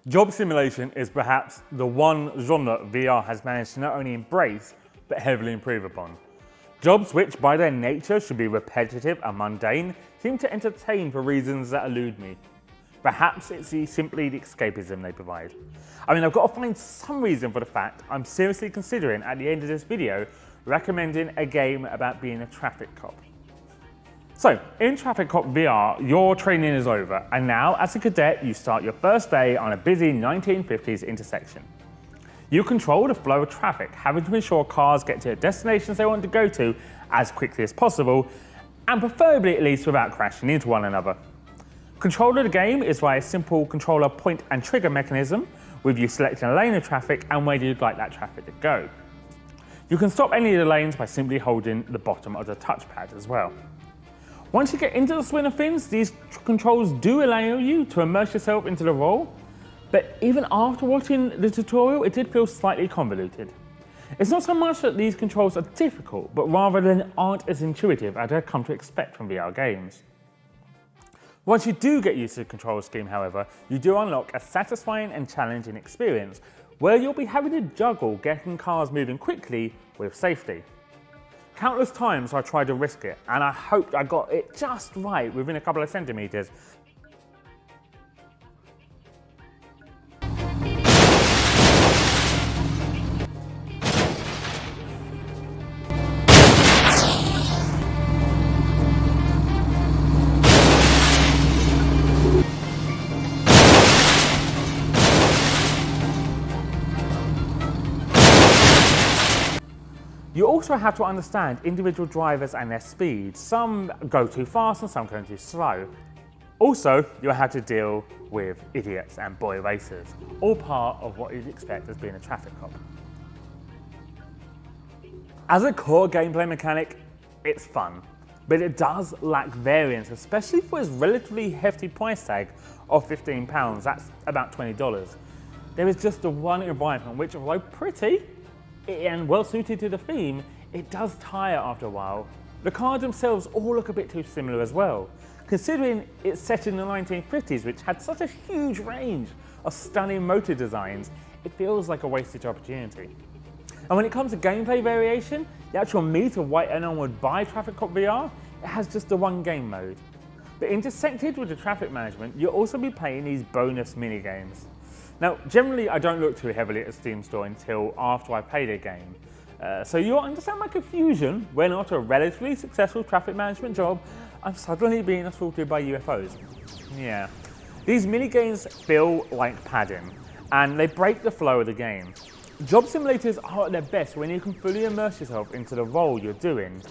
Job simulation is perhaps the one genre VR has managed to not only embrace, but heavily improve upon. Jobs which by their nature should be repetitive and mundane seem to entertain for reasons that elude me. Perhaps it's simply the escapism they provide. I mean, I've got to find some reason for the fact I'm seriously considering at the end of this video recommending a game about being a traffic cop. So, in Traffic Cop VR, your training is over, and now, as a cadet, you start your first day on a busy 1950s intersection. You control the flow of traffic, having to ensure cars get to the destinations they want to go to as quickly as possible, and preferably at least without crashing into one another. Control of the game is via a simple controller point and trigger mechanism, with you selecting a lane of traffic and where you'd like that traffic to go. You can stop any of the lanes by simply holding the bottom of the touchpad as well. Once you get into the swing of things, these controls do allow you to immerse yourself into the role, but even after watching the tutorial, it did feel slightly convoluted. It's not so much that these controls are difficult, but rather than aren't as intuitive as I've come to expect from VR games. Once you do get used to the control scheme, however, you do unlock a satisfying and challenging experience where you'll be having to juggle getting cars moving quickly with safety. Countless times I tried to risk it, and I hoped I got it just right within a couple of centimetres. You also have to understand individual drivers and their speed. Some go too fast and some go too slow. Also, you'll have to deal with idiots and boy racers, all part of what you'd expect as being a traffic cop. As a core gameplay mechanic, it's fun, but it does lack variance, especially for its relatively hefty price tag of £15, that's about $20. There is just the one environment which, although pretty, and well suited to the theme, it does tire after a while. The cars themselves all look a bit too similar as well, considering it's set in the 1950s, which had such a huge range of stunning motor designs. It feels like a wasted opportunity. And when it comes to gameplay variation, the actual meat of why anyone would buy Traffic Cop VR, it has just the one game mode. But intersected with the traffic management, you'll also be playing these bonus mini games. Now, generally I don't look too heavily at the Steam store until after I play the game. So you'll understand my confusion when after a relatively successful traffic management job, I'm suddenly being assaulted by UFOs. Yeah. These mini games feel like padding, and they break the flow of the game. Job simulators are at their best when you can fully immerse yourself into the role you're doing.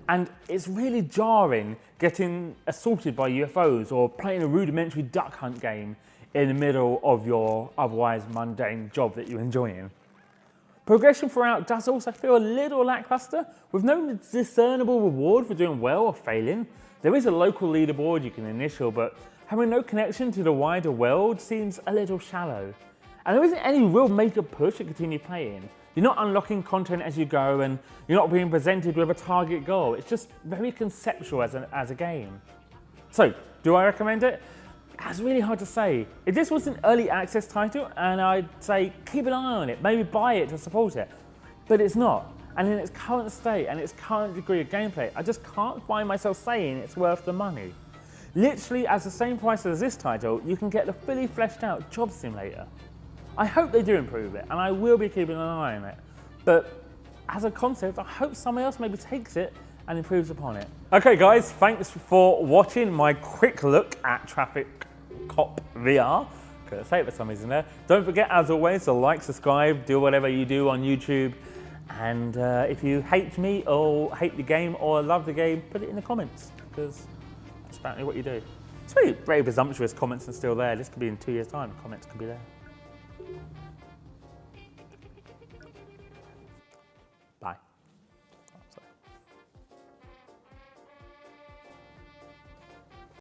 And it's really jarring getting assaulted by UFOs or playing a rudimentary duck hunt game in the middle of your otherwise mundane job that you're enjoying. Progression throughout does also feel a little lackluster, with no discernible reward for doing well or failing. There is a local leaderboard you can initial, but having no connection to the wider world seems a little shallow. And there isn't any real major push to continue playing. You're not unlocking content as you go, and you're not being presented with a target goal. It's just very conceptual as a game. So, do I recommend it? It's really hard to say. If this was an early access title, and I'd say keep an eye on it, maybe buy it to support it, but it's not. And in its current state and its current degree of gameplay, I just can't find myself saying it's worth the money. Literally, at the same price as this title, you can get the fully fleshed out job simulator. I hope they do improve it, and I will be keeping an eye on it. But as a concept, I hope someone else maybe takes it and improves upon it. Okay guys, thanks for watching my quick look at Traffic Cop VR. Couldn't say it for some reason there. Don't forget, as always, to like, subscribe, do whatever you do on YouTube. And if you hate me or hate the game or love the game, put it in the comments, because that's apparently what you do. It's really very presumptuous comments are still there. This could be in 2 years' time. Comments could be there.